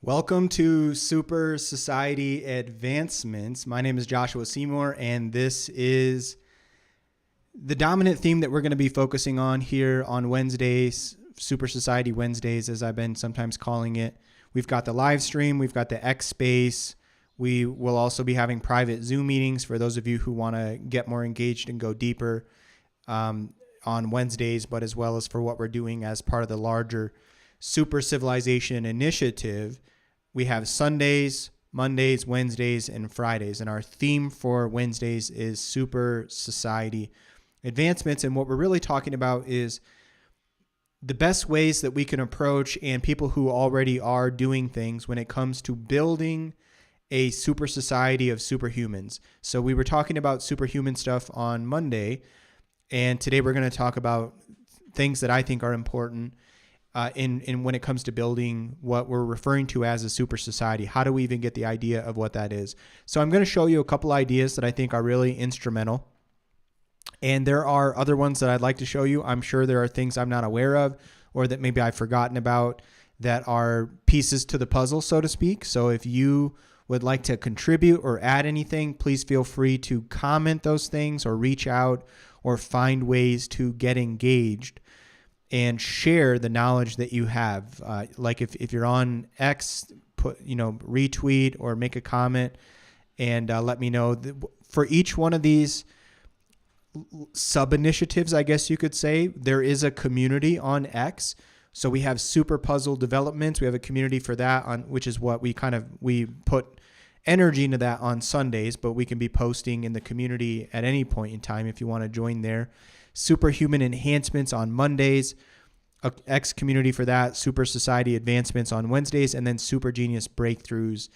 Welcome to Super Society Advancements. My name is Joshua Seymour, and this is the dominant theme that we're going to be focusing on here on Wednesdays, Super Society Wednesdays, as I've been sometimes calling it. We've got the live stream, we've got the X Space. We will also be having private Zoom meetings for those of you who want to get more engaged and go deeper on Wednesdays, but as well as for what we're doing as part of the larger Supercivilization initiative. We have Sundays, Mondays, Wednesdays, and Fridays. And our theme for Wednesdays is Super Society Advancements. And what we're really talking about is the best ways that we can approach and people who already are doing things when it comes to building a super society of superhumans. So we were talking about superhuman stuff on Monday, and today we're going to talk about things that I think are important in when it comes to building what we're referring to as a super society. How do we even get the idea of what that is? So I'm going to show you a couple ideas that I think are really instrumental. And there are other ones that I'd like to show you. I'm sure there are things I'm not aware of or that maybe I've forgotten about that are pieces to the puzzle, so to speak. So if you would like to contribute or add anything, please feel free to comment those things or reach out or find ways to get engaged and share the knowledge that you have. Like if you're on X, retweet or make a comment and let me know. For each one of these sub-initiatives, I guess you could say, there is a community on X. So we have Super Puzzle Developments. We have a community for that, which is what we put energy into that on Sundays, but we can be posting in the community at any point in time if you want to join there. Superhuman Enhancements on Mondays, X community for that, Super Society Advancements on Wednesdays, and then Super Genius Breakthroughs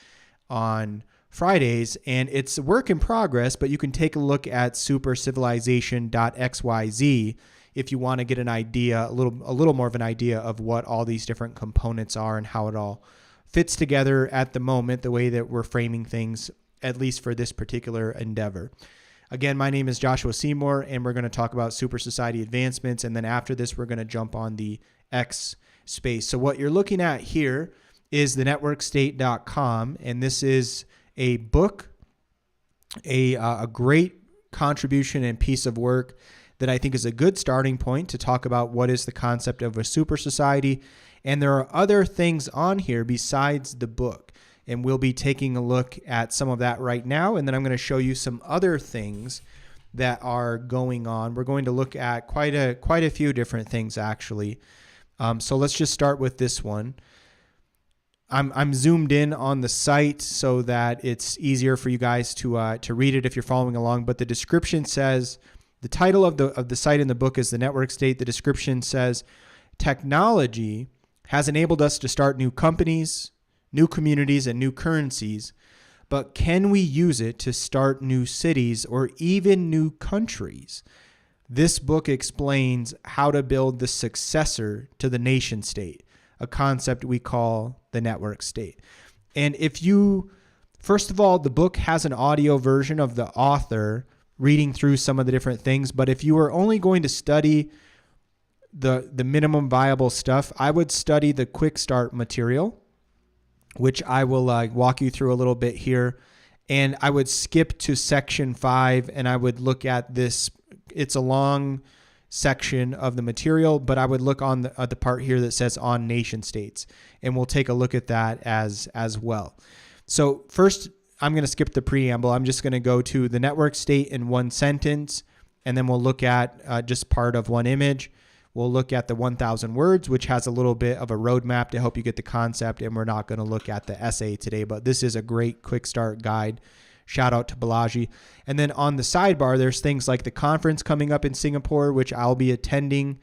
on Fridays. And it's a work in progress, but you can take a look at supercivilization.xyz if you want to get an idea, a little more of an idea of what all these different components are and how it all fits together at the moment, the way that we're framing things, at least for this particular endeavor. Again, my name is Joshua Seymour, and we're going to talk about Super Society Advancements. And then after this, we're going to jump on the X space. So what you're looking at here is the networkstate.com. And this is a book, a great contribution and piece of work that I think is a good starting point to talk about what is the concept of a super society. And there are other things on here besides the book. And we'll be taking a look at some of that right now. And then I'm going to show you some other things that are going on. We're going to look at quite a few different things, actually. So let's just start with this one. I'm zoomed in on the site so that it's easier for you guys to read it if you're following along. But the description says, the title of the site in the book is The Network State. The description says, technology has enabled us to start new companies, new communities, and new currencies, but can we use it to start new cities or even new countries? This book explains how to build the successor to the nation state, a concept we call the network state. And first of all, the book has an audio version of the author reading through some of the different things, but if you are only going to study the minimum viable stuff, I would study the quick start material, which I will walk you through a little bit here. And I would skip to section 5 and I would look at this. It's a long section of the material, but I would look on the part here that says on nation states. And we'll take a look at that as well. So first, I'm going to skip the preamble. I'm just going to go to the network state in one sentence, and then we'll look at just part of one image. We'll look at the 1,000 words, which has a little bit of a roadmap to help you get the concept, and we're not going to look at the essay today, but this is a great quick start guide. Shout out to Balaji. And then on the sidebar, there's things like the conference coming up in Singapore, which I'll be attending,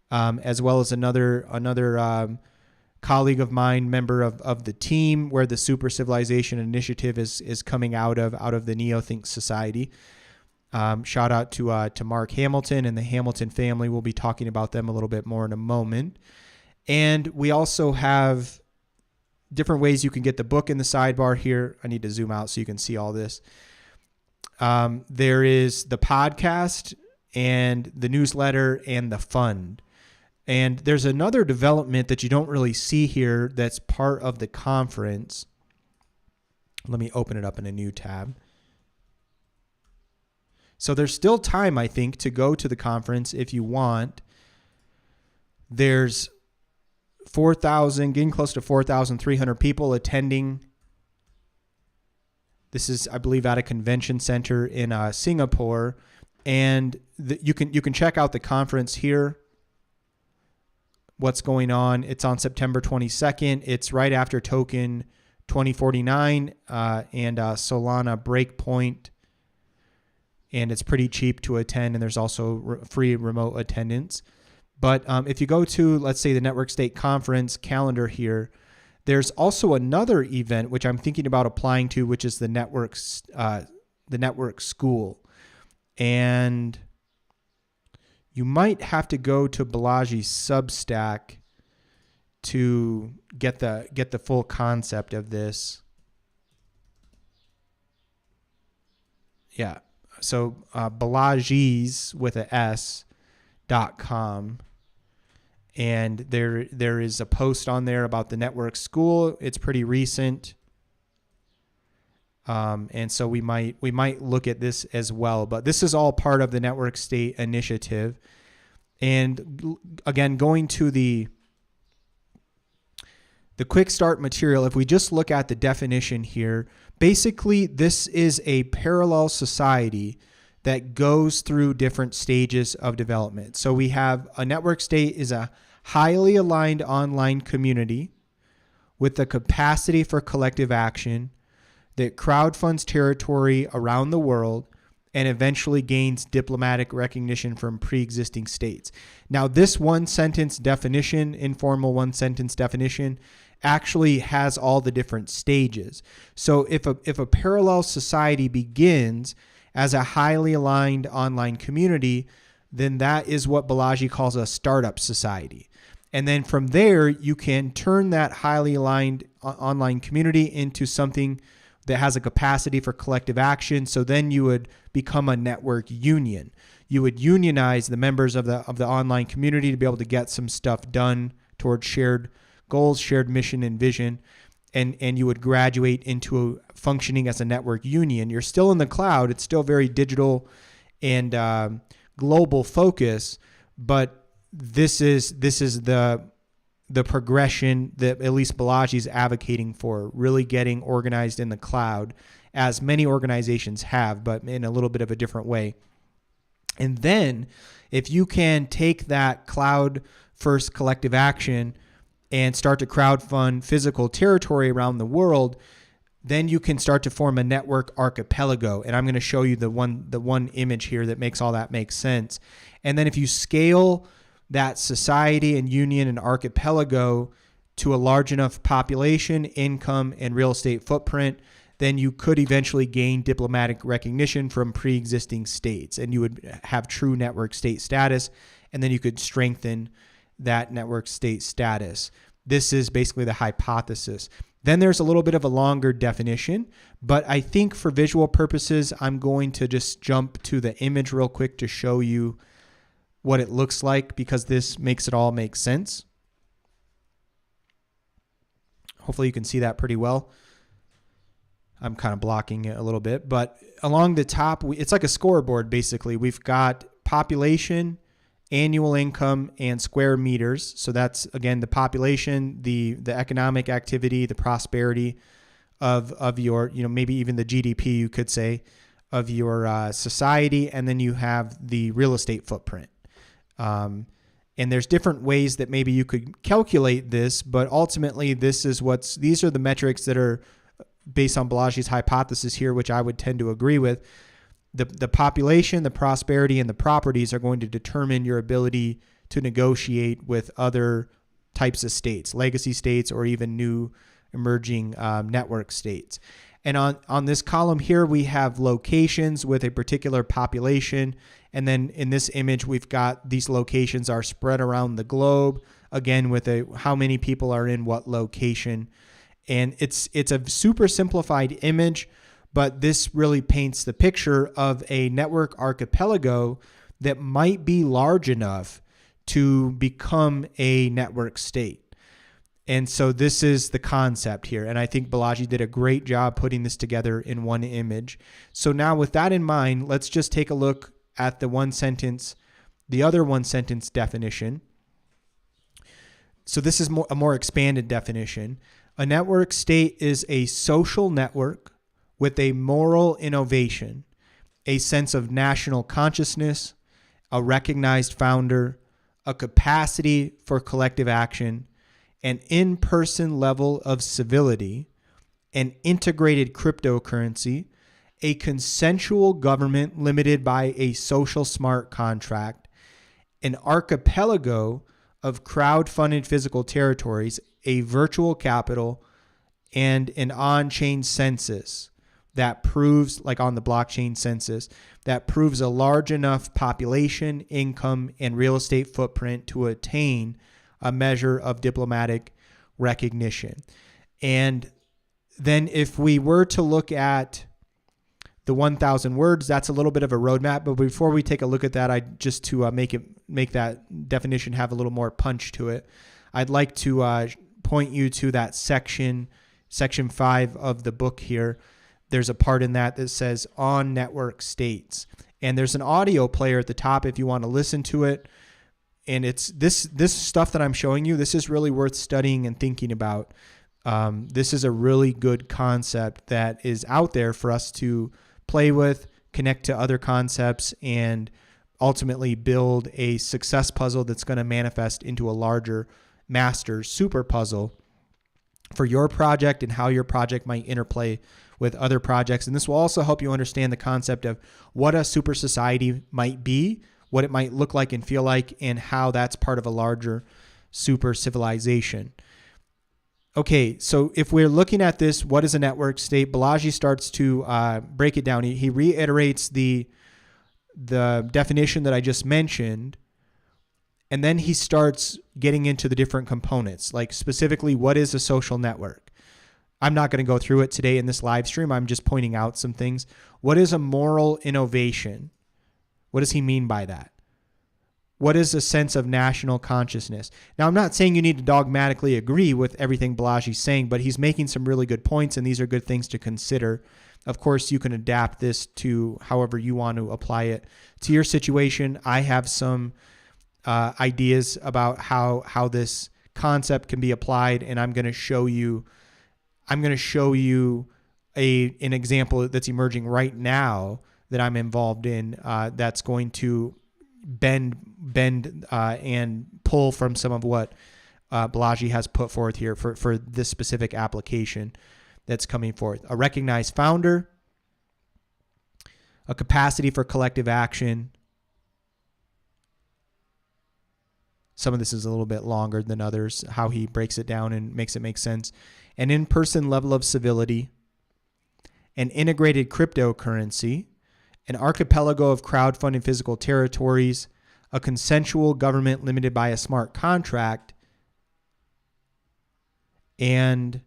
as well as another colleague of mine, member of the team, where the Super Civilization Initiative is coming out of the NeoThink Society. Shout out to Mark Hamilton and the Hamilton family. We'll be talking about them a little bit more in a moment. And we also have different ways you can get the book in the sidebar here. I need to zoom out so you can see all this. There is the podcast and the newsletter and the fund. And there's another development that you don't really see here that's part of the conference. Let me open it up in a new tab. So there's still time, I think, to go to the conference if you want. There's 4,000, getting close to 4,300 people attending. This is, I believe, at a convention center in Singapore. And you can check out the conference here. What's going on? It's on September 22nd. It's right after Token 2049 and Solana Breakpoint. And it's pretty cheap to attend, and there's also free remote attendance. But if you go to, let's say, the Network State Conference calendar here, there's also another event which I'm thinking about applying to, which is the Network School. And you might have to go to Balaji's Substack to get the full concept of this. Yeah. So Balaji's with a S.com. And there is a post on there about the Network School. It's pretty recent. And so we might look at this as well. But this is all part of the Network State Initiative. And again, going to the quick start material, if we just look at the definition here, basically this is a parallel society that goes through different stages of development. So we have a network state is a highly aligned online community with the capacity for collective action that crowdfunds territory around the world and eventually gains diplomatic recognition from pre-existing states. Now, this one-sentence definition, informal one-sentence definition, actually has all the different stages. So if a parallel society begins as a highly aligned online community, then that is what Balaji calls a startup society. And then from there, you can turn that highly aligned online community into something that has a capacity for collective action. So then you would become a network union. You would unionize the members of the online community to be able to get some stuff done towards shared goals, shared mission and vision. And you would graduate into functioning as a network union. You're still in the cloud. It's still very digital and global focus, but this is the progression that at least Balaji is advocating for, really getting organized in the cloud, as many organizations have, but in a little bit of a different way. And then if you can take that cloud first collective action and start to crowdfund physical territory around the world, then you can start to form a network archipelago. And I'm going to show you the one image here that makes all that make sense. And then if you scale that society and union and archipelago to a large enough population, income, and real estate footprint, then you could eventually gain diplomatic recognition from pre-existing states, and you would have true network state status, and then you could strengthen that network state status. This is basically the hypothesis. Then there's a little bit of a longer definition, but I think for visual purposes, I'm going to just jump to the image real quick to show you what it looks like, because this makes it all make sense. Hopefully you can see that pretty well. I'm kind of blocking it a little bit, but along the top, it's like a scoreboard basically. We've got population, annual income, and square meters. So that's, again, the population, the economic activity, the prosperity of your, maybe even the GDP, you could say, of your society. And then you have the real estate footprint. And there's different ways that maybe you could calculate this, but ultimately these are the metrics that are based on Balaji's hypothesis here, which I would tend to agree with. The population, the prosperity, and the properties are going to determine your ability to negotiate with other types of states, legacy states, or even new emerging network states. And on this column here, we have locations with a particular population. And then in this image, we've got these locations are spread around the globe, again, with how many people are in what location. And it's a super simplified image, but this really paints the picture of a network archipelago that might be large enough to become a network state. And so this is the concept here. And I think Balaji did a great job putting this together in one image. So now with that in mind, let's just take a look at the other one sentence definition. So this is a more expanded definition. A network state is a social network with a moral innovation, a sense of national consciousness, a recognized founder, a capacity for collective action, an in-person level of civility, an integrated cryptocurrency, a consensual government limited by a social smart contract, an archipelago of crowd-funded physical territories, a virtual capital, and an on-chain census that proves, like on the blockchain census, that proves a large enough population, income, and real estate footprint to attain a measure of diplomatic recognition. And then if we were to look at the 1,000 words, that's a little bit of a roadmap. But before we take a look at that, just to make that definition have a little more punch to it, I'd like to point you to that section 5 of the book here. There's a part in that says on network states. And there's an audio player at the top if you want to listen to it. And it's this stuff that I'm showing you, this is really worth studying and thinking about. This is a really good concept that is out there for us to play with, connect to other concepts, and ultimately build a success puzzle that's going to manifest into a larger master super puzzle for your project and how your project might interplay with other projects. And this will also help you understand the concept of what a super society might be, what it might look like and feel like, and how that's part of a larger super civilization. Okay, so if we're looking at this, what is a network state? Balaji starts to break it down. He reiterates the definition that I just mentioned, and then he starts getting into the different components, like specifically what is a social network? I'm not going to go through it today in this live stream. I'm just pointing out some things. What is a moral innovation? What does he mean by that? What is a sense of national consciousness? Now, I'm not saying you need to dogmatically agree with everything Balaji's saying, but he's making some really good points, and these are good things to consider. Of course, you can adapt this to however you want to apply it to your situation. I have some ideas about how this concept can be applied, and I'm going to show you an example that's emerging right now that I'm involved in that's going to bend and pull from some of what Balaji has put forth here for this specific application that's coming forth. A recognized founder, a capacity for collective action. Some of this is a little bit longer than others, how he breaks it down and makes it make sense. An in-person level of civility, an integrated cryptocurrency, an archipelago of crowd-funded physical territories, a consensual government limited by a smart contract, and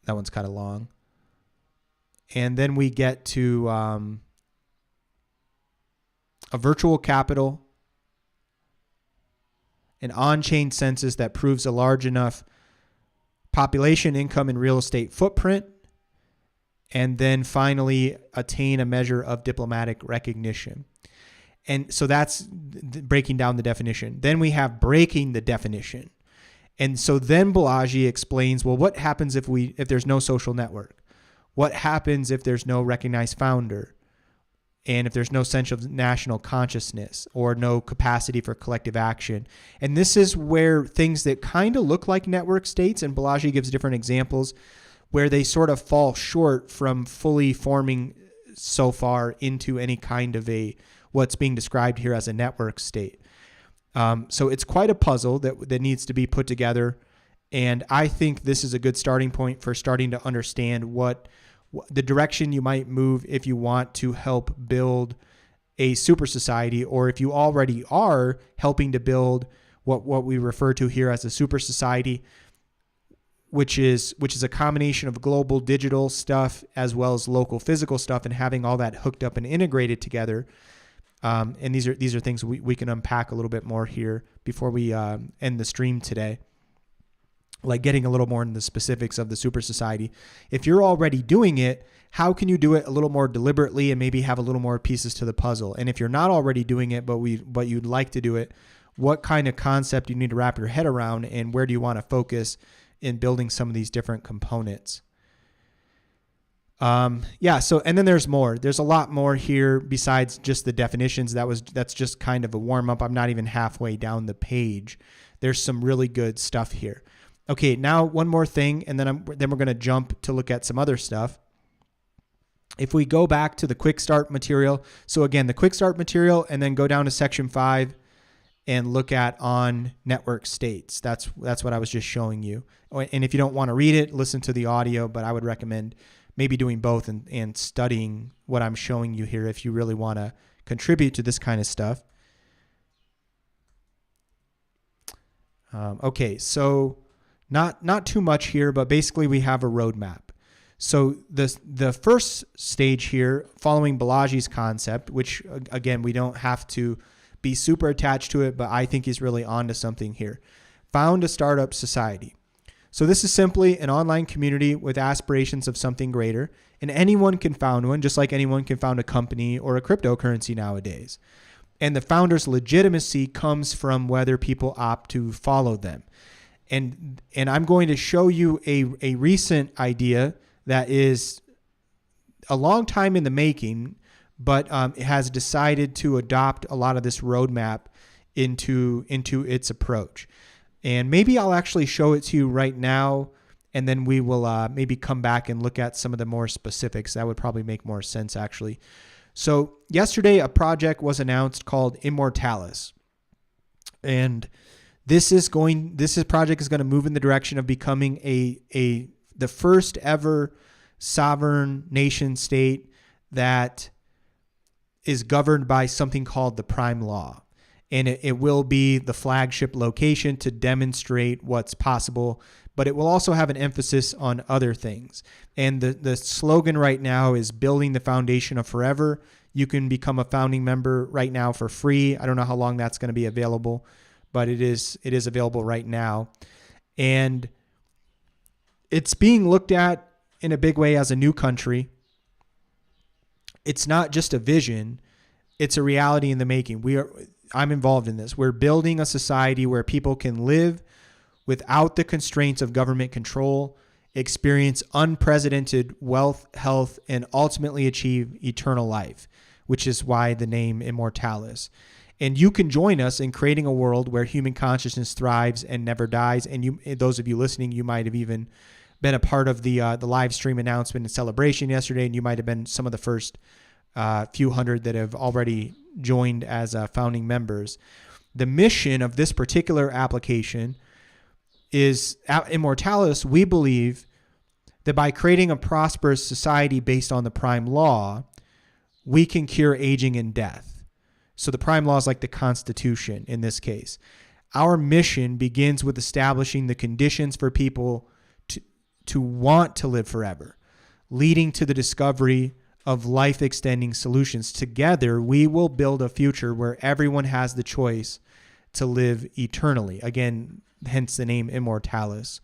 that one's kind of long. And then we get to a virtual capital, an on-chain census that proves a large enough population, income, and real estate footprint, and then finally attain a measure of diplomatic recognition. And so that's breaking down the definition. Then we have breaking the definition. And so then Balaji explains, well, what happens if there's no social network? What happens if there's no recognized founder? And if there's no sense of national consciousness or no capacity for collective action? And this is where things that kind of look like network states, and Balaji gives different examples, where they sort of fall short from fully forming so far into any kind of what's being described here as a network state. So it's quite a puzzle that needs to be put together. And I think this is a good starting point for starting to understand what the direction you might move if you want to help build a super society, or if you already are helping to build what we refer to here as a super society, which is a combination of global digital stuff as well as local physical stuff, and having all that hooked up and integrated together. And these are things we can unpack a little bit more here before we end the stream today, like getting a little more into the specifics of the super society. If you're already doing it, how can you do it a little more deliberately and maybe have a little more pieces to the puzzle? And if you're not already doing it, but you'd like to do it, what kind of concept you need to wrap your head around, and where do you want to focus in building some of these different components? So, and then there's more. There's a lot more here besides just the definitions. That's just kind of a warm up. I'm not even halfway down the page. There's some really good stuff here. Okay, now one more thing, and then we're going to jump to look at some other stuff. If we go back to the quick start material, so again, the quick start material, and then go down to section 5 and look at on network states. That's what I was just showing you. And if you don't want to read it, listen to the audio, but I would recommend maybe doing both and studying what I'm showing you here if you really want to contribute to this kind of stuff. Okay, so not too much here, but basically we have a roadmap. So the first stage here, following Balaji's concept, which again, we don't have to be super attached to it, but I think he's really onto something here. Found a startup society. So this is simply an online community with aspirations of something greater, and anyone can found one, just like anyone can found a company or a cryptocurrency nowadays. And the founder's legitimacy comes from whether people opt to follow them. And I'm going to show you a recent idea that is a long time in the making, but it has decided to adopt a lot of this roadmap into its approach. And maybe I'll actually show it to you right now, and then we will maybe come back and look at some of the more specifics. That would probably make more sense, actually. So yesterday, a project was announced called Immortalis. And this project is going to move in the direction of becoming the first ever sovereign nation state that is governed by something called the prime law. And it will be the flagship location to demonstrate what's possible, but it will also have an emphasis on other things. And the slogan right now is building the foundation of forever. You can become a founding member right now for free. I don't know how long that's going to be available, but it is available right now. And it's being looked at in a big way as a new country. It's not just a vision, it's a reality in the making. I'm involved in this. We're building a society where people can live without the constraints of government control, experience unprecedented wealth, health, and ultimately achieve eternal life, which is why the name Immortalis. And you can join us in creating a world where human consciousness thrives and never dies. And those of you listening, you might have even been a part of the live stream announcement and celebration yesterday, and you might have been some of the first few hundred that have already joined as founding members. The mission of this particular application is Immortalis. We believe that by creating a prosperous society based on the prime law, we can cure aging and death. So the prime law is like the Constitution in this case. Our mission begins with establishing the conditions for people to want to live forever, leading to the discovery of life-extending solutions. Together, we will build a future where everyone has the choice to live eternally. Again, hence the name Immortalis.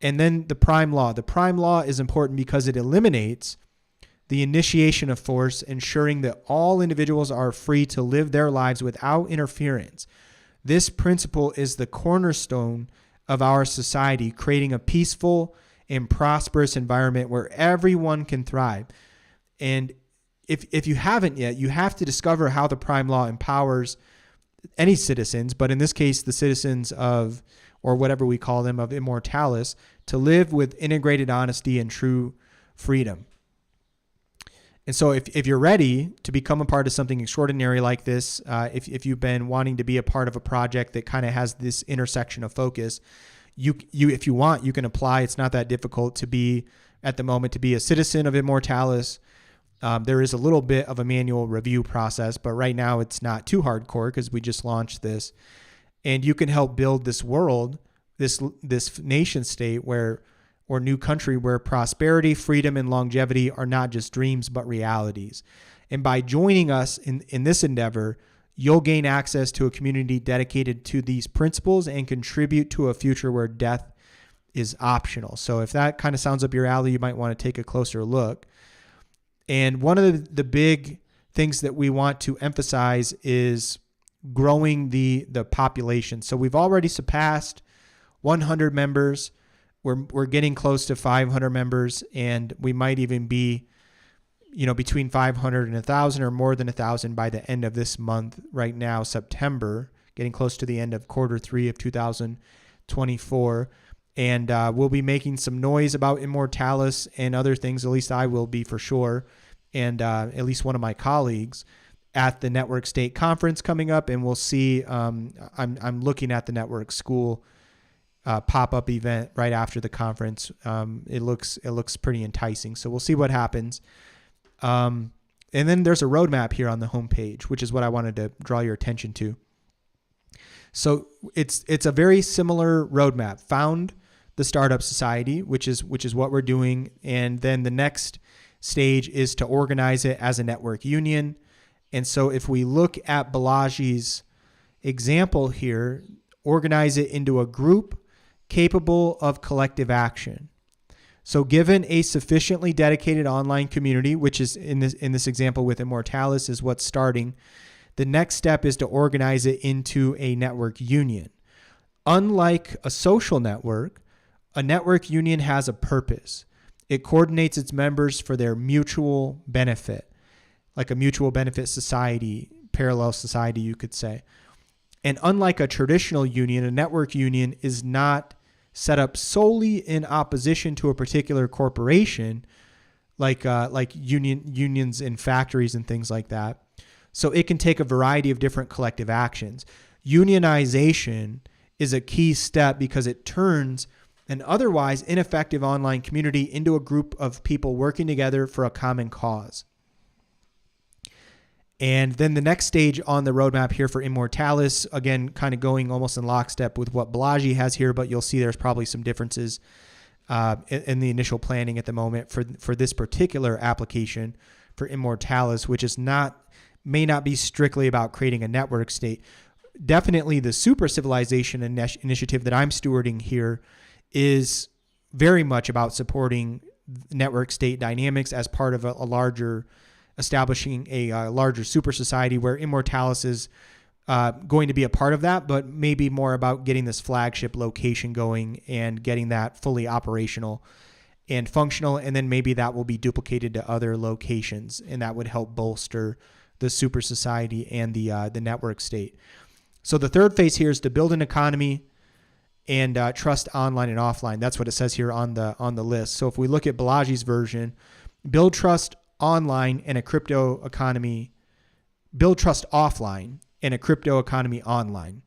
And then the prime law. The prime law is important because it eliminates the initiation of force, ensuring that all individuals are free to live their lives without interference. This principle is the cornerstone of our society, creating a peaceful and prosperous environment where everyone can thrive. And if you haven't yet, you have to discover how the prime law empowers any citizens, but in this case, the citizens of, or whatever we call them, of Immortalis, to live with integrated honesty and true freedom. And so if you're ready to become a part of something extraordinary like this, if you've been wanting to be a part of a project that kind of has this intersection of focus, if you want, you can apply. It's not that difficult to be, at the moment, to be a citizen of Immortalis. There is a little bit of a manual review process, but right now it's not too hardcore because we just launched this. And you can help build this world, this nation state or new country where prosperity, freedom, and longevity are not just dreams, but realities. And by joining us in this endeavor, you'll gain access to a community dedicated to these principles and contribute to a future where death is optional. So if that kind of sounds up your alley, you might want to take a closer look. And one of the big things that we want to emphasize is growing the population. So we've already surpassed 100 members. We're getting close to 500 members, and we might even be, between 500 and 1,000 or more than 1,000 by the end of this month right now, September, getting close to the end of Q3 of 2024. And we'll be making some noise about Immortalis and other things. At least I will be for sure. And at least one of my colleagues at the Network State Conference coming up. And we'll see, I'm looking at the Network School pop-up event right after the conference. It looks pretty enticing. So we'll see what happens. And then there's a roadmap here on the homepage, which is what I wanted to draw your attention to. So it's a very similar roadmap. Found the Startup Society, which is what we're doing. And then the next stage is to organize it as a network union. And so if we look at Balaji's example here, organize it into a group capable of collective action. So given a sufficiently dedicated online community, which is in this example with Immortalis is what's starting, the next step is to organize it into a network union. Unlike a social network, a network union has a purpose. It coordinates its members for their mutual benefit, like a mutual benefit society, parallel society, you could say. And unlike a traditional union, a network union is not set up solely in opposition to a particular corporation, like unions in factories and things like that. So it can take a variety of different collective actions. Unionization is a key step because it turns an otherwise ineffective online community into a group of people working together for a common cause. And then the next stage on the roadmap here for Immortalis, again, kind of going almost in lockstep with what Balaji has here, but you'll see there's probably some differences in the initial planning at the moment for this particular application for Immortalis, which may not be strictly about creating a network state. Definitely the Supercivilization initiative that I'm stewarding here is very much about supporting network state dynamics as part of establishing a larger super society, where Immortalis is going to be a part of that, but maybe more about getting this flagship location going and getting that fully operational and functional. And then maybe that will be duplicated to other locations, and that would help bolster the super society and the network state. So the third phase here is to build an economy and trust online and offline. That's what it says here on the list. So if we look at Balaji's version, build trust online and a crypto economy, build trust offline and a crypto economy online.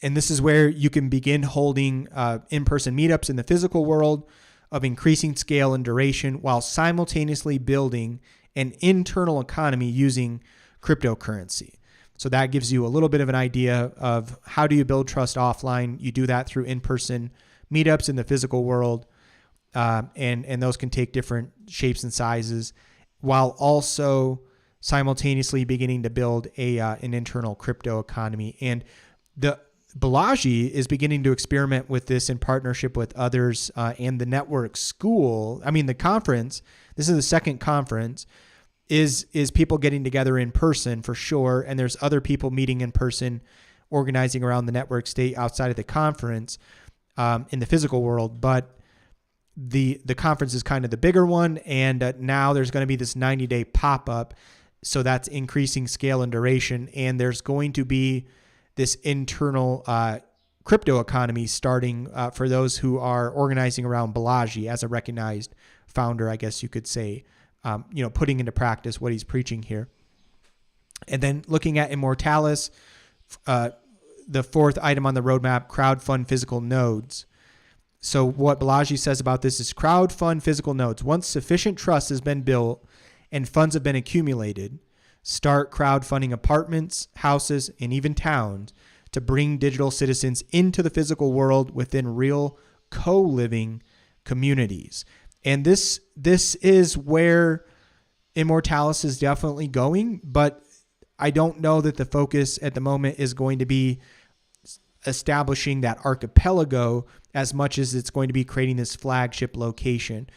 And this is where you can begin holding in-person meetups in the physical world of increasing scale and duration while simultaneously building an internal economy using cryptocurrency. So that gives you a little bit of an idea of how do you build trust offline. You do that through in-person meetups in the physical world. And those can take different shapes and sizes, while also simultaneously beginning to build an internal crypto economy. And the Balaji is beginning to experiment with this in partnership with others and the network school. The conference, this is the second conference, is people getting together in person for sure. And there's other people meeting in person, organizing around the network state outside of the conference in the physical world. But the conference is kind of the bigger one. And now there's going to be this 90-day pop-up. So that's increasing scale and duration. And there's going to be this internal crypto economy starting for those who are organizing around Balaji as a recognized founder, I guess you could say, putting into practice what he's preaching here. And then looking at Immortalis, the fourth item on the roadmap, crowdfund physical nodes. So what Balaji says about this is crowdfund physical nodes. Once sufficient trust has been built and funds have been accumulated, start crowdfunding apartments, houses, and even towns to bring digital citizens into the physical world within real co-living communities. And this is where Immortalis is definitely going, but I don't know that the focus at the moment is going to be establishing that archipelago as much as it's going to be creating this flagship location.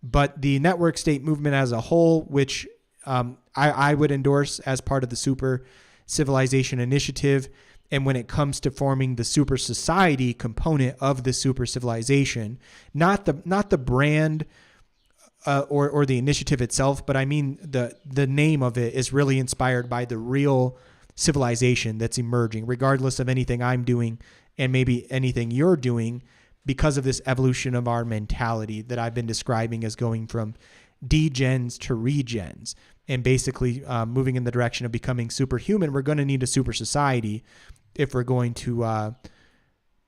But the network state movement as a whole, which I would endorse as part of the Super Civilization Initiative, and when it comes to forming the Super Society component of the Super Civilization, not the brand or the initiative itself, but I mean the name of it is really inspired by the real civilization that's emerging, regardless of anything I'm doing and maybe anything you're doing, because of this evolution of our mentality that I've been describing as going from degens to regens, and basically moving in the direction of becoming superhuman. We're going to need a super society if we're going to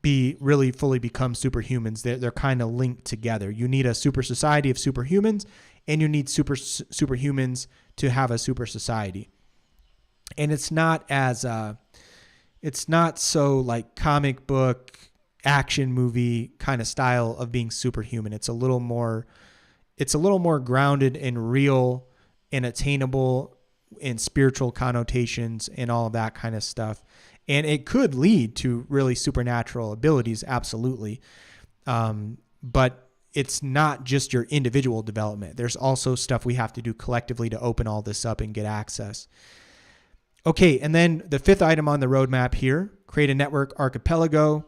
be really fully become superhumans. They're kind of linked together. You need a super society of superhumans, and you need superhumans to have a super society. And it's not so like comic book action movie kind of style of being superhuman. It's a little more grounded and real and attainable in spiritual connotations and all of that kind of stuff. And it could lead to really supernatural abilities, absolutely. But it's not just your individual development. There's also stuff we have to do collectively to open all this up and get access. Okay, and then the fifth item on the roadmap here, create a network archipelago.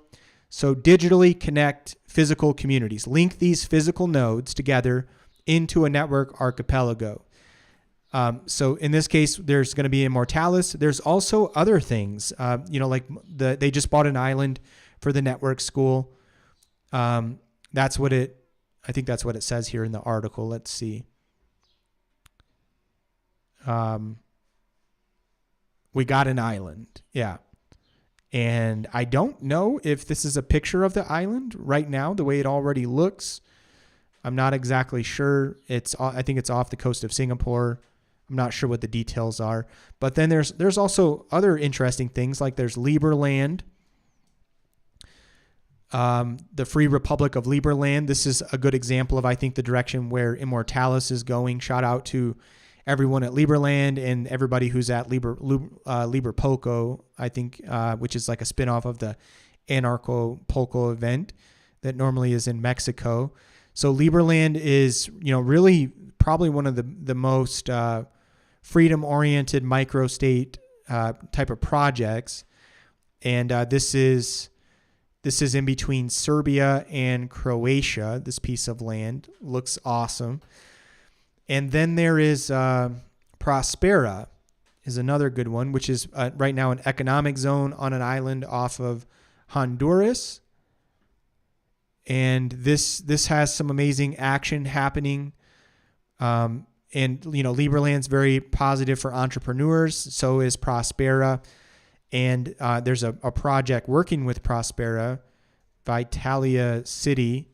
So digitally connect physical communities. Link these physical nodes together into a network archipelago. So in this case, there's going to be Immortalis. There's also other things, like they just bought an island for the network school. I think that's what it says here in the article. Let's see. We got an island. Yeah. And I don't know if this is a picture of the island right now, the way it already looks. I'm not exactly sure. I think it's off the coast of Singapore. I'm not sure what the details are. But then there's also other interesting things, like there's Liberland, the Free Republic of Liberland. This is a good example of, I think, the direction where Immortalis is going. Shout out to everyone at Liberland and everybody who's at Librepolco, I think, which is like a spinoff of the Anarcho-Polco event that normally is in Mexico. So Liberland is, really probably one of the most freedom-oriented microstate type of projects. And this is in between Serbia and Croatia. This piece of land looks awesome. And then there is Prospera is another good one, which is right now an economic zone on an island off of Honduras. And this has some amazing action happening. And, Liberland's very positive for entrepreneurs. So is Prospera. And there's a project working with Prospera, Vitalia City.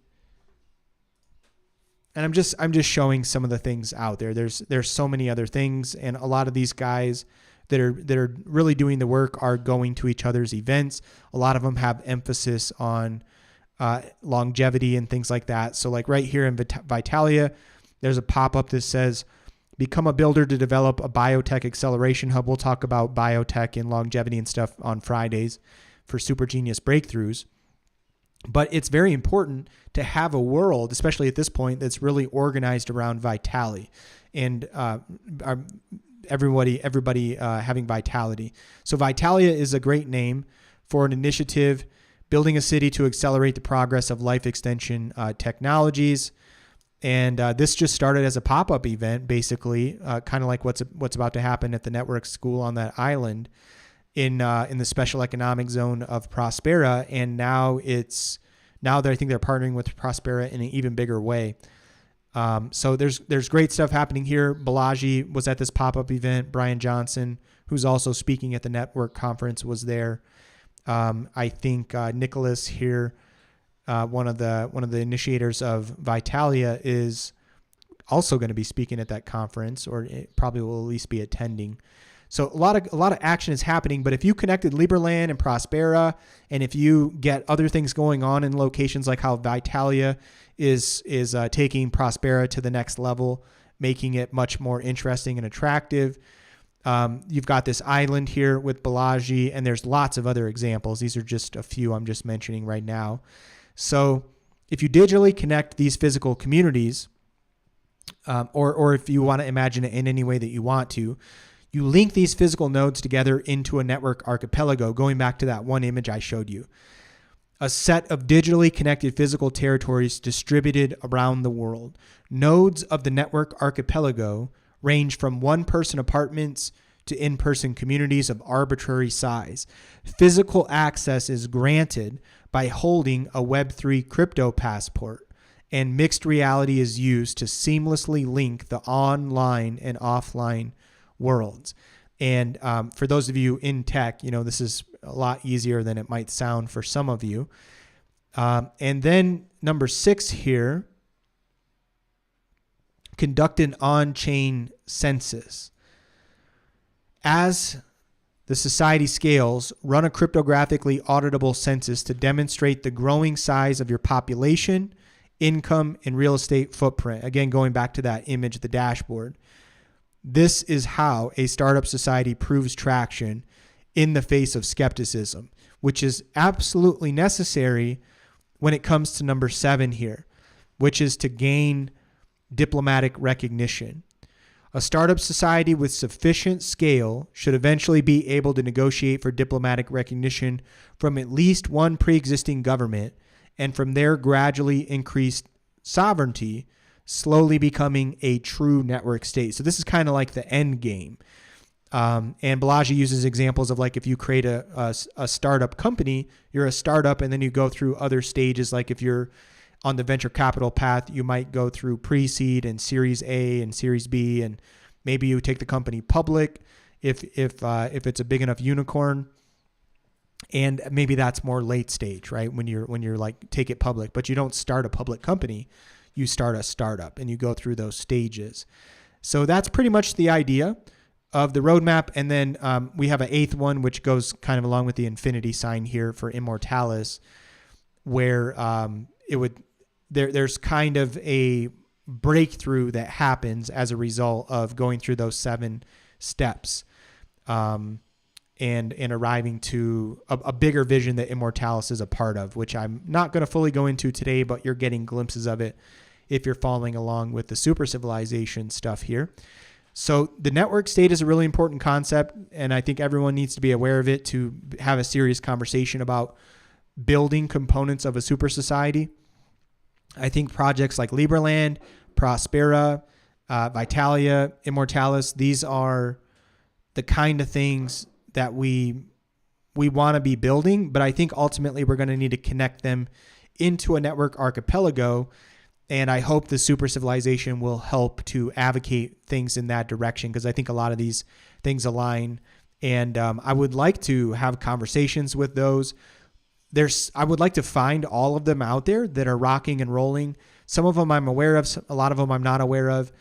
And I'm just showing some of the things out there. There's so many other things, and a lot of these guys that are really doing the work are going to each other's events. A lot of them have emphasis on longevity and things like that. So like right here in Vitalia, there's a pop-up that says, become a builder to develop a biotech acceleration hub. We'll talk about biotech and longevity and stuff on Fridays for Super Genius Breakthroughs. But it's very important to have a world, especially at this point, that's really organized around Vitali and everybody having vitality. So Vitalia is a great name for an initiative building a city to accelerate the progress of life extension technologies. And this just started as a pop-up event, basically, kind of like what's about to happen at the network school on that island in the special economic zone of Prospera. And now I think they're partnering with Prospera in an even bigger way. So there's great stuff happening here. Balaji was at this pop-up event. Brian Johnson, who's also speaking at the network conference, was there. I think Nicholas here, one of the initiators of Vitalia, is also going to be speaking at that conference, or it probably will at least be attending. So a lot of action is happening. But if you connected Liberland and Prospera, and if you get other things going on in locations like how Vitalia is taking Prospera to the next level, making it much more interesting and attractive. You've got this island here with Balaji, and there's lots of other examples. These are just a few I'm just mentioning right now. So if you digitally connect these physical communities, or if you want to imagine it in any way that you want to, you link these physical nodes together into a network archipelago, going back to that one image I showed you. A set of digitally connected physical territories distributed around the world. Nodes of the network archipelago range from one-person apartments to in-person communities of arbitrary size. Physical access is granted by holding a Web3 crypto passport, and mixed reality is used to seamlessly link the online and offline worlds. And for those of you in tech, this is a lot easier than it might sound for some of you. And then number 6 here, conduct an on-chain census. As the society scales, run a cryptographically auditable census to demonstrate the growing size of your population, income, and real estate footprint. Again, going back to that image, the dashboard. This is how a startup society proves traction in the face of skepticism, which is absolutely necessary when it comes to number 7 here, which is to gain diplomatic recognition. A startup society with sufficient scale should eventually be able to negotiate for diplomatic recognition from at least one pre-existing government, and from there gradually increased sovereignty, slowly becoming a true network state. So this is kind of like the end game. And Balaji uses examples of like if you create a startup company, you're a startup, and then you go through other stages. Like if you're on the venture capital path, you might go through pre-seed and Series A and Series B, and maybe you take the company public if it's a big enough unicorn. And maybe that's more late stage, right? When you're like take it public, but you don't start a public company, you start a startup, and you go through those stages. So that's pretty much the idea of the roadmap. And then we have an 8th one, which goes kind of along with the infinity sign here for Immortalis, where there's kind of a breakthrough that happens as a result of going through those 7 steps, and arriving to a bigger vision that Immortalis is a part of, which I'm not going to fully go into today, but you're getting glimpses of it if you're following along with the Supercivilization stuff here. So the network state is a really important concept, and I think everyone needs to be aware of it to have a serious conversation about building components of a super society. I think projects like Libraland, Prospera, Vitalia, Immortalis, these are the kind of things that we want to be building, but I think ultimately we're going to need to connect them into a network archipelago, and I hope the super civilization will help to advocate things in that direction, because I think a lot of these things align, and I would like to have conversations with those. I would like to find all of them out there that are rocking and rolling. Some of them I'm aware of, a lot of them I'm not aware of.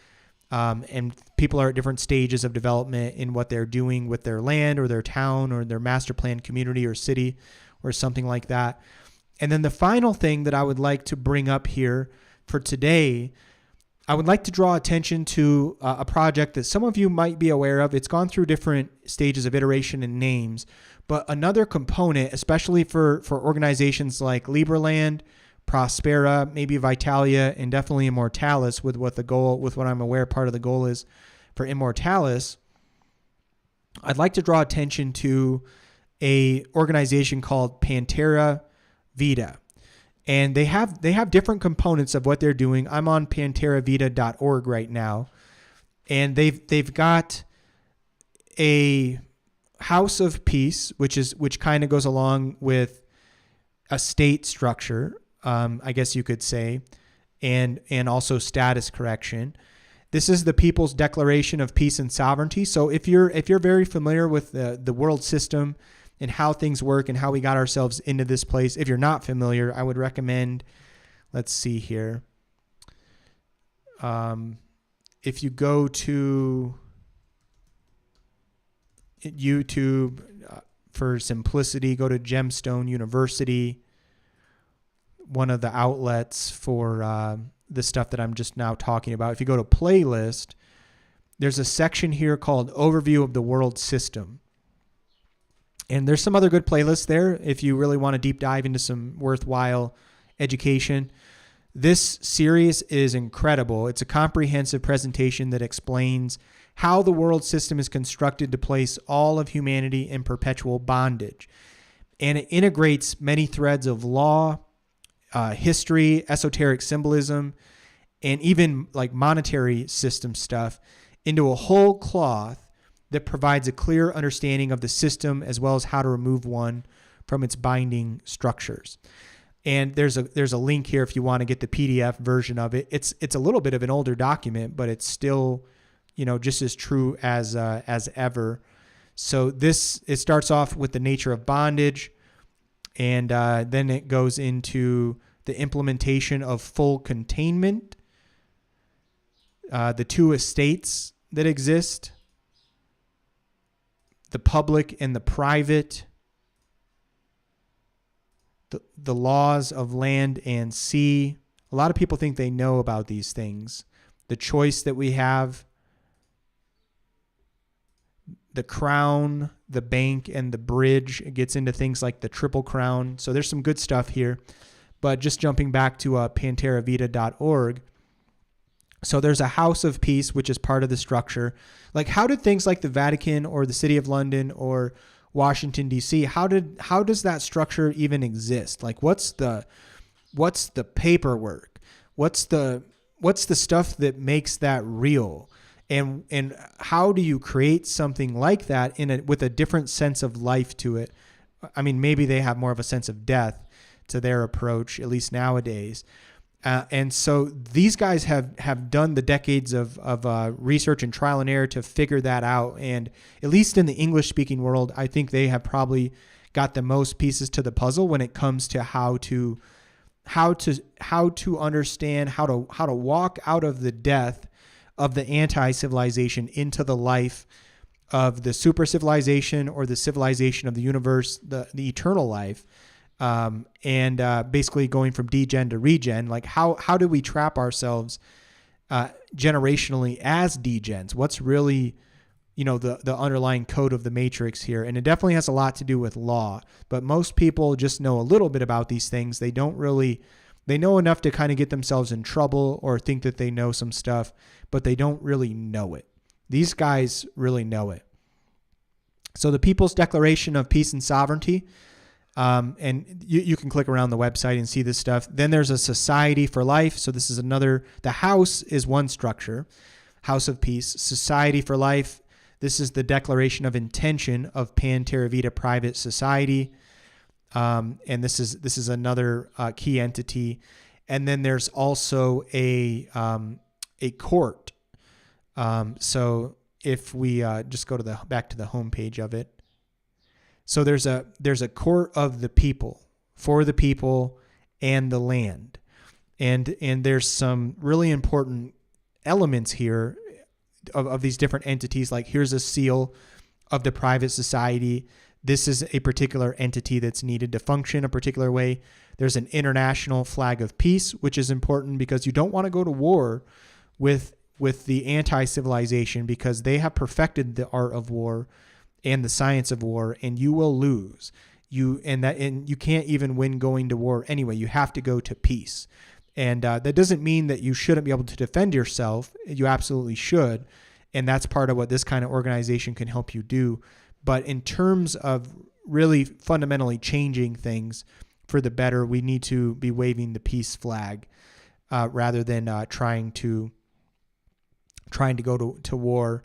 And people are at different stages of development in what they're doing with their land or their town or their master plan community or city or something like that. And then the final thing that I would like to bring up here for today, I would like to draw attention to a project that some of you might be aware of. It's gone through different stages of iteration and names, but another component, especially for organizations like Libraland, Prospera, maybe Vitalia, and definitely Immortalis, with what I'm aware part of the goal is for Immortalis, I'd like to draw attention to a organization called Pantera Vita. And they have different components of what they're doing. I'm on panteravita.org right now, and they've got a house of peace, which kind of goes along with a state structure, I guess you could say, and also status correction. This is the People's Declaration of Peace and Sovereignty. So if you're very familiar with the world system and how things work and how we got ourselves into this place, if you're not familiar, I would recommend, let's see here. If you go to YouTube, for simplicity, go to Gemstone University, one of the outlets for the stuff that I'm just now talking about. If you go to playlist, there's a section here called Overview of the World System. And there's some other good playlists there if you really want to deep dive into some worthwhile education. This series is incredible. It's a comprehensive presentation that explains how the world system is constructed to place all of humanity in perpetual bondage. And it integrates many threads of law, history, esoteric symbolism, and even like monetary system stuff into a whole cloth that provides a clear understanding of the system as well as how to remove one from its binding structures. And there's a link here if you want to get the PDF version of it. It's a little bit of an older document, but it's still, just as true as ever. So it starts off with the nature of bondage, and then it goes into the implementation of full containment, the two estates that exist, the public and the private, the laws of land and sea. A lot of people think they know about these things. The choice that we have, the crown, the bank, and the bridge. It gets into things like the triple crown. So there's some good stuff here. But just jumping back to panteravita.org. So there's a house of peace, which is part of the structure. Like, how did things like the Vatican or the City of London or Washington, D.C., how does that structure even exist? Like, what's the paperwork? What's the stuff that makes that real? And how do you create something like that with a different sense of life to it? I mean, maybe they have more of a sense of death to their approach, at least nowadays. And so these guys have done the decades of research and trial and error to figure that out. And at least in the English-speaking world, I think they have probably got the most pieces to the puzzle when it comes to how to understand how to walk out of the death of the anti-civilization into the life of the super civilization or the civilization of the universe, the eternal life. And basically going from degen to regen. Like, how do we trap ourselves generationally as degens? What's really, the underlying code of the matrix here? And it definitely has a lot to do with law, but most people just know a little bit about these things. They know enough to kind of get themselves in trouble or think that they know some stuff, but they don't really know it. These guys really know it. So the People's Declaration of Peace and Sovereignty, and you can click around the website and see this stuff. Then there's a Society for Life. So this is the house is one structure, House of Peace. Society for Life. This is the Declaration of Intention of Pan-Theravada Private Society. And this is another key entity. And then there's also a court. So if we just go to back to the homepage of it. So there's a court of the people, for the people and the land. And there's some really important elements here of these different entities. Like, here's a seal of the private society. This is a particular entity that's needed to function a particular way. There's an international flag of peace, which is important because you don't want to go to war with the anti-civilization, because they have perfected the art of war and the science of war, and you will lose. You can't even win going to war anyway. You have to go to peace. And that doesn't mean that you shouldn't be able to defend yourself. You absolutely should. And that's part of what this kind of organization can help you do. But in terms of really fundamentally changing things for the better, we need to be waving the peace flag rather than trying to go to war.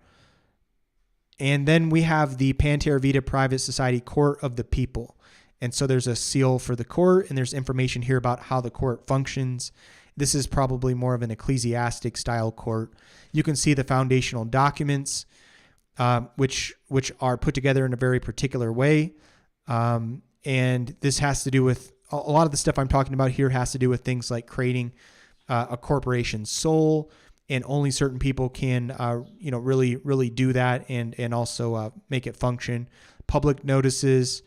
And then we have the Pan-Theravada Private Society Court of the People. And so there's a seal for the court, and there's information here about how the court functions. This is probably more of an ecclesiastic style court. You can see the foundational documents, which are put together in a very particular way. And this has to do with, a lot of the stuff I'm talking about here has to do with things like creating a corporation's soul, and only certain people can, really do that and also make it function. Public notices,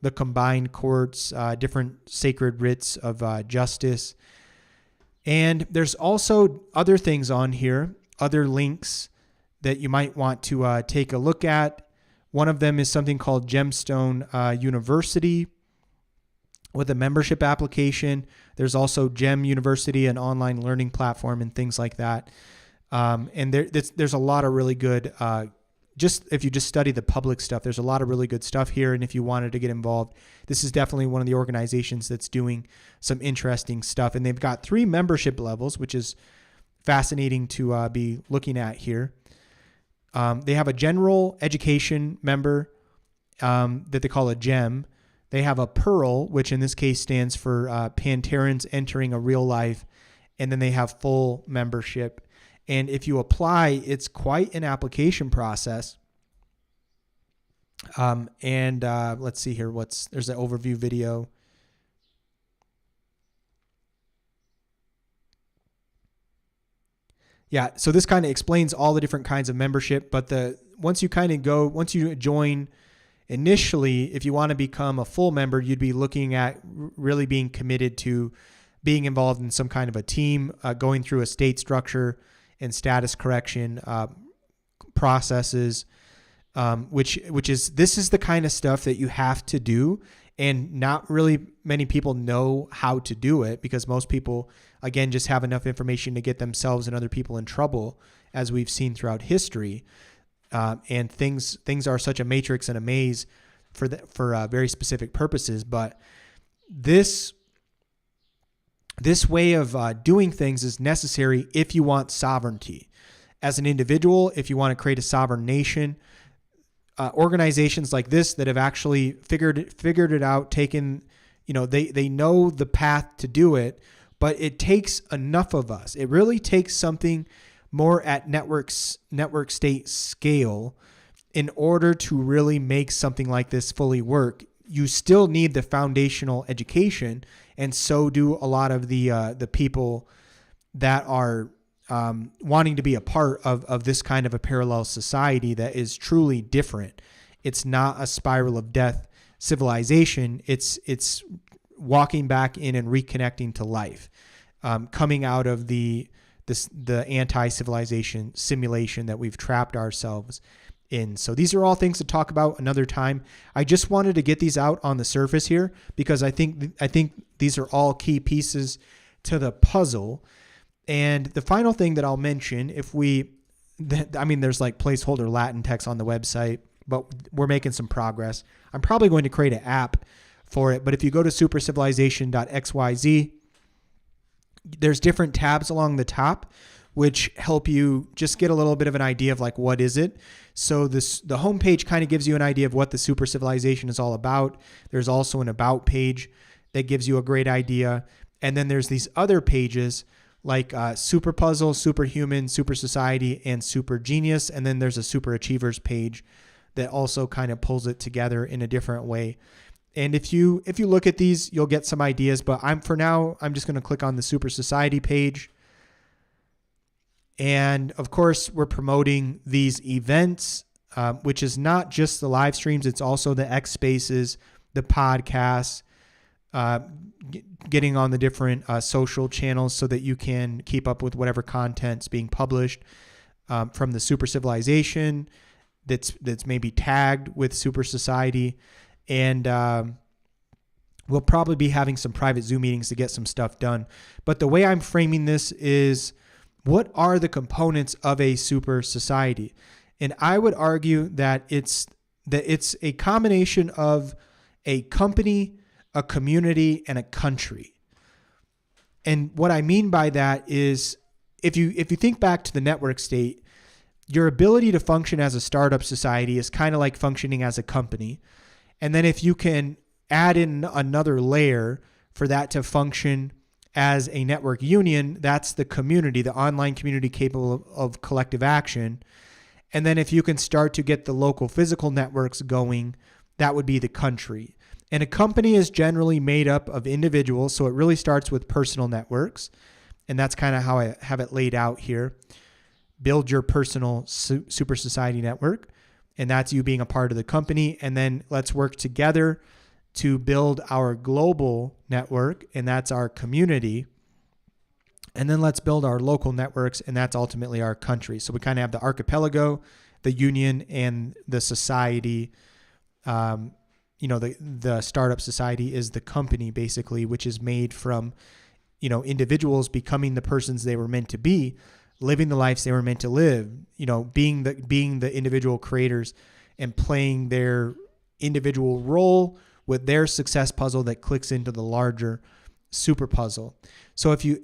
the combined courts, different sacred writs of justice. And there's also other things on here, other links that you might want to take a look at. One of them is something called Gemstone University with a membership application. There's also Gem University, an online learning platform, and things like that. And there's a lot of really good, just if you just study the public stuff, there's a lot of really good stuff here. And if you wanted to get involved, this is definitely one of the organizations that's doing some interesting stuff. And they've got 3 membership levels, which is fascinating to be looking at here. They have a general education member that they call a GEM. They have a Pearl, which in this case stands for Panterans Entering a Real Life. And then they have full membership. And if you apply, it's quite an application process. Let's see here. There's an overview video. Yeah, so this kind of explains all the different kinds of membership, but once you join initially, if you want to become a full member, you'd be looking at really being committed to being involved in some kind of a team, going through a state structure and status correction processes, this is the kind of stuff that you have to do, and not really many people know how to do it, because most people, again, just have enough information to get themselves and other people in trouble, as we've seen throughout history. And things are such a matrix and a maze for very specific purposes. But this way of doing things is necessary if you want sovereignty. As an individual, if you want to create a sovereign nation, organizations like this that have actually figured it out, they know the path to do it, but it takes enough of us. It really takes something more at network state scale in order to really make something like this fully work. You still need the foundational education, and so do a lot of the people that are wanting to be a part of this kind of a parallel society that is truly different. It's not a spiral of death civilization. It's walking back in and reconnecting to life, coming out of the anti-civilization simulation that we've trapped ourselves in. So these are all things to talk about another time. I just wanted to get these out on the surface here because I think these are all key pieces to the puzzle. And the final thing that I'll mention, there's like placeholder Latin text on the website, but we're making some progress. I'm probably going to create an app for it. But if you go to supercivilization.xyz, there's different tabs along the top which help you just get a little bit of an idea of like, what is it? So the homepage kind of gives you an idea of what the super civilization is all about. There's also an about page that gives you a great idea. And then there's these other pages like Super Puzzle, Superhumans, Supersociety, and Super Genius. And then there's a Super Achievers page that also kind of pulls it together in a different way. And if you look at these, you'll get some ideas. But I'm just going to click on the Supersociety page. And of course, we're promoting these events, which is not just the live streams. It's also the X Spaces, the podcasts, getting on the different social channels so that you can keep up with whatever content's being published from the Super Civilization that's maybe tagged with Supersociety. And we'll probably be having some private Zoom meetings to get some stuff done. But the way I'm framing this is, what are the components of a super society? And I would argue that it's a combination of a company, a community, and a country. And what I mean by that is, if you think back to the network state, your ability to function as a startup society is kind of like functioning as a company. And then if you can add in another layer for that to function as a network union, that's the community, the online community capable of collective action. And then if you can start to get the local physical networks going, that would be the country. And a company is generally made up of individuals, so it really starts with personal networks. And that's kind of how I have it laid out here. Build your personal super society network, and that's you being a part of the company. And then let's work together to build our global network, and that's our community. And then let's build our local networks, and that's ultimately our country. So we kind of have the archipelago, the union, and the society. The startup society is the company, basically, which is made from, individuals becoming the persons they were meant to be, living the lives they were meant to live, being the individual creators and playing their individual role with their success puzzle that clicks into the larger super puzzle. So if you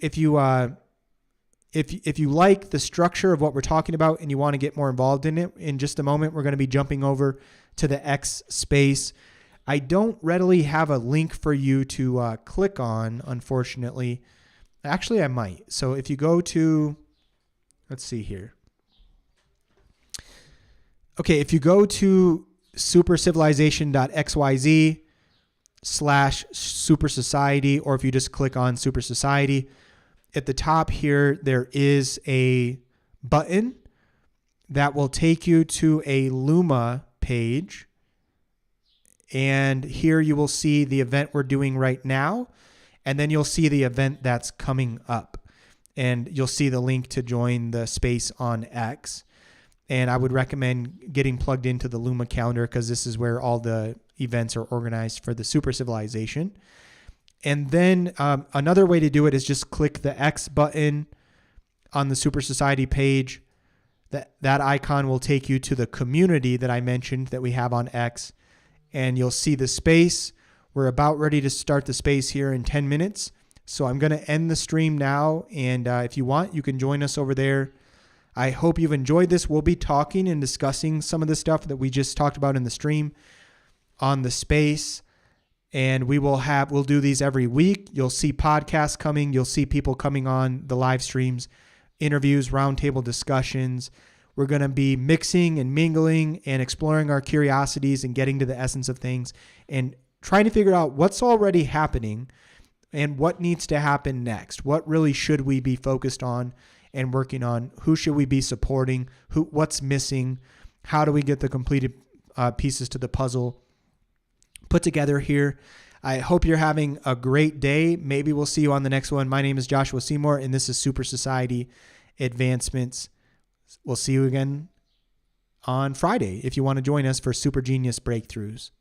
like the structure of what we're talking about and you want to get more involved in it, in just a moment, we're going to be jumping over to the X space. I don't readily have a link for you to click on, unfortunately. Actually, I might. So if you go to, let's see here. Okay, if you go to supercivilization.xyz/Supersociety, or if you just click on Supersociety, at the top here, there is a button that will take you to a Luma page. And here you will see the event we're doing right now. And then you'll see the event that's coming up. And you'll see the link to join the space on X. And I would recommend getting plugged into the Luma calendar because this is where all the events are organized for the super civilization. And then another way to do it is just click the X button on the Super Society page. That icon will take you to the community that I mentioned that we have on X. And you'll see the space. We're about ready to start the space here in 10 minutes. So I'm going to end the stream now. And if you want, you can join us over there. I hope you've enjoyed this. We'll be talking and discussing some of the stuff that we just talked about in the stream on the space. And we'll do these every week. You'll see podcasts coming. You'll see people coming on the live streams, interviews, roundtable discussions. We're going to be mixing and mingling and exploring our curiosities and getting to the essence of things and trying to figure out what's already happening and what needs to happen next. What really should we be focused on and working on? Who should we be supporting? What's missing? How do we get the completed pieces to the puzzle put together here? I hope you're having a great day. Maybe we'll see you on the next one. My name is Joshua Seymour, and this is Super Society Advancements. We'll see you again on Friday if you want to join us for Super Genius Breakthroughs.